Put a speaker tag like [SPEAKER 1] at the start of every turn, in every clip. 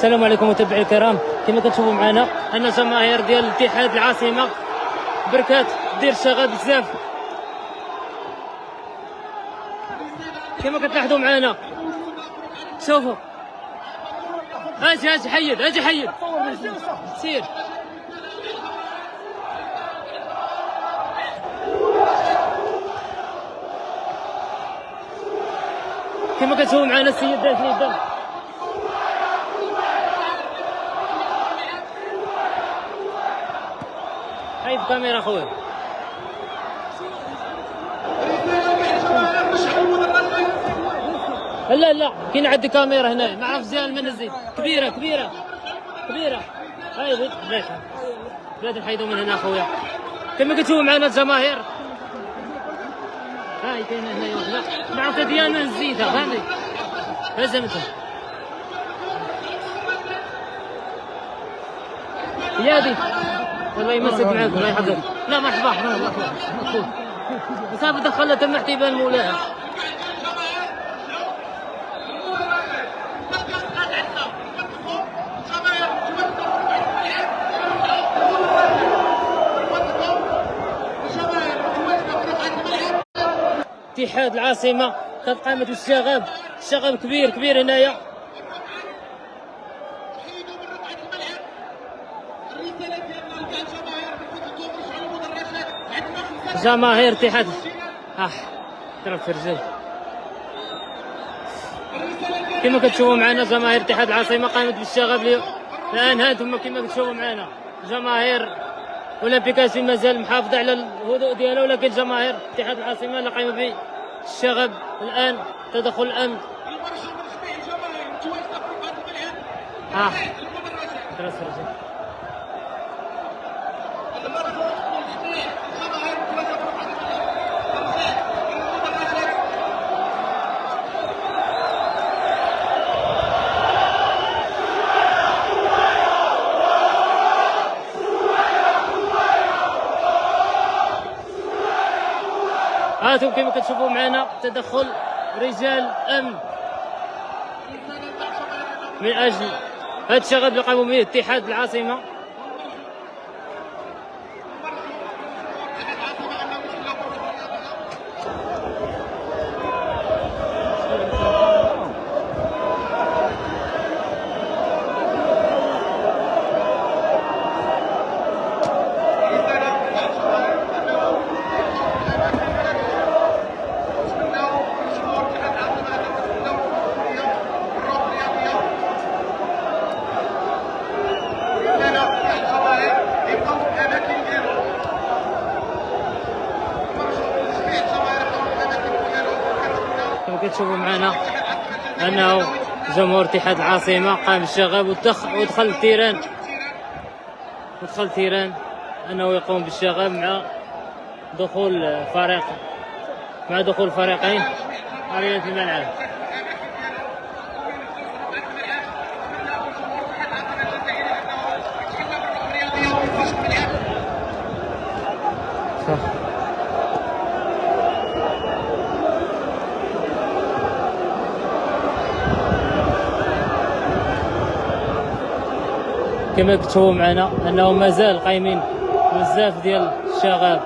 [SPEAKER 1] السلام عليكم متابعي الكرام. كما كتشوفوا معنا ان جماهير ديال الاتحاد العاصمه بركات دير شغل بزاف كما كتلاحظوا معنا. شوفوا اجي حيد سير. كما كتشوفوا معنا السيد داخل الدم. حيد الكاميرا خويا. لا كاين عندي كاميرا هنا ما عرف زين من الزيت كبيره هاي بلاد نحيدو من هنا خويا. كما كتشوفوا معنا الجماهير هاي كاينه هنايا وحده ما عرفت ديال من الزيتها فهمتي هزمتها يا دي. الله يمسك معاك الله يحفظك. لا مرحبا صافي دخلها تم احتبال مولاها. اتحاد العاصمة قد قامت الشغب كبير هنايا. جماهير اتحاد ضرب في رجلي. كما كتشوفوا معنا جماهير اتحاد العاصمة قامت بالشغب الآن. هانتم كما كتشوفوا معنا جماهير اولمبيكاسي مازال محافظة على الهدوء ديالها، ولكن جماهير اتحاد العاصمة اللي قامت بالشغب الآن. تدخل الأمن درس رجل. هاتم كما كتشوفوا معنا تدخل رجال امن من اجل هذا الشغب اللي قاموا به اتحاد العاصمه. كتشوفوا معنا انه جمهور اتحاد العاصمه قام بالشغب ودخل التيران انه يقوم بالشغب مع دخول فريقين على الملعب. كما كتشوفوا معنا انه مازال قايمين بزاف ديال الشغاب.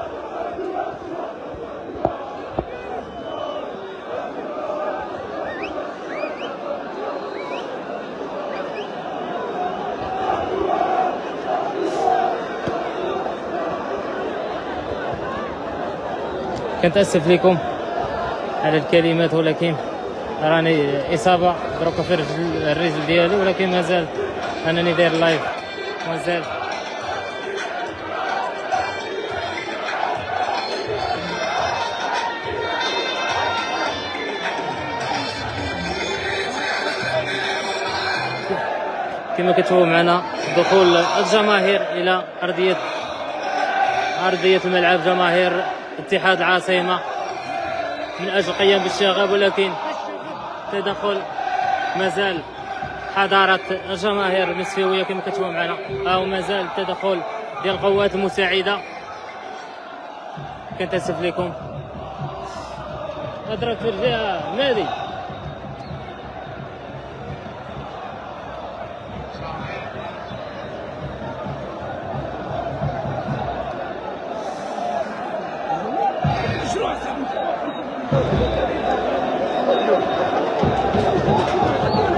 [SPEAKER 1] كنتاسف لكم على الكلمات، ولكن راني اصابه دروكا في الرجل ديالي، ولكن مازال انني داير لايف مازال. كما كتشوفوا معنا دخول الجماهير الى ارضيه الملعب، جماهير اتحاد العاصمه من اجل القيام بالشغب، ولكن تدخل مازال حضارة الجماهير النسفيوية. كما كتشوفوا معنا أو مازال التدخل ديال القوات المساعدة. كنتاسف لكم أدرك في الجهة نادي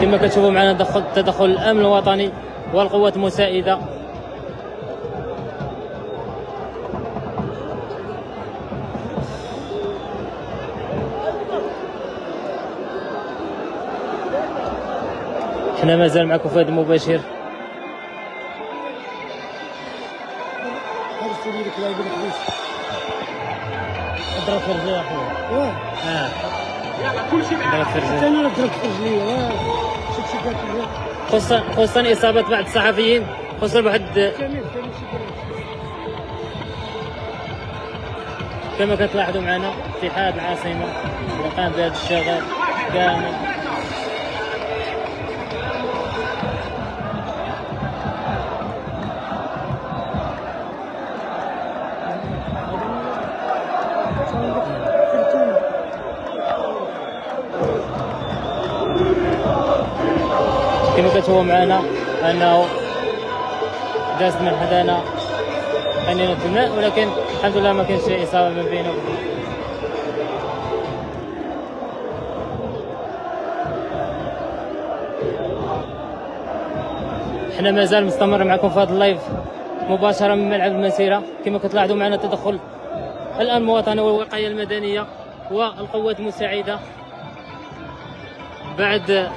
[SPEAKER 1] كما كتشوفوا معنا تدخل الامن الوطني والقوات المساعده. حنا مازال معكم في هذا المباشر. ضرب في رجلي اخويا. ضرب في رجلي.
[SPEAKER 2] انا ضربت في رجلي.
[SPEAKER 1] خصوصا اصابه بعض الصحفيين، خصوصا واحد كما كتلاحظوا معنا اتحاد العاصمه اللي قام بهذا الشغل كامل. كما كتشوفوا معنا انه دازت من حدانا قنينة الماء، ولكن الحمد لله ما كانش شي اصابه ما بينه وبين. حنا مازال مستمر معكم في هذا اللايف مباشره من ملعب المسيره. كما كتلاحظوا معنا تدخل الامن الوطني والوقايه المدنيه والقوات المساعده بعد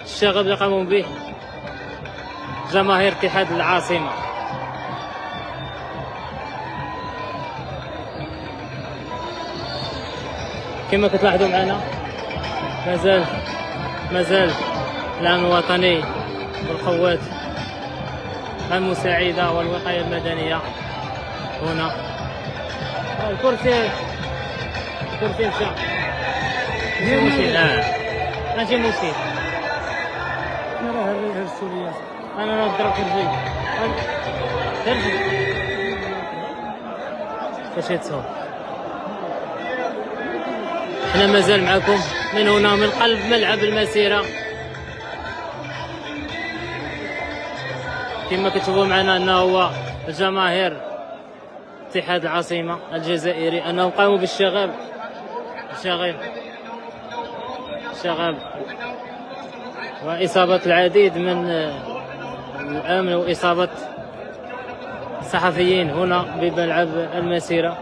[SPEAKER 1] الشغب اللي قاموا به جماهير اتحاد العاصمة. كما كتلاحظوا معنا مازال الأمن الوطني والقوات المساعدة والوقاية المدنية هنا. الكرسي مشى. ماشي مشكل.
[SPEAKER 2] انا راه السوريات.
[SPEAKER 1] انا راه ضربت رجلي. فاش يتصور. حنا مازال معكم من هنا من قلب ملعب المسيرة. كما كتشوفوا معنا انه هو الجماهير اتحاد العاصمة الجزائري انهم قاموا بالشغب وإصابة العديد من الأمن وإصابة صحفيين هنا بملعب المسيرة.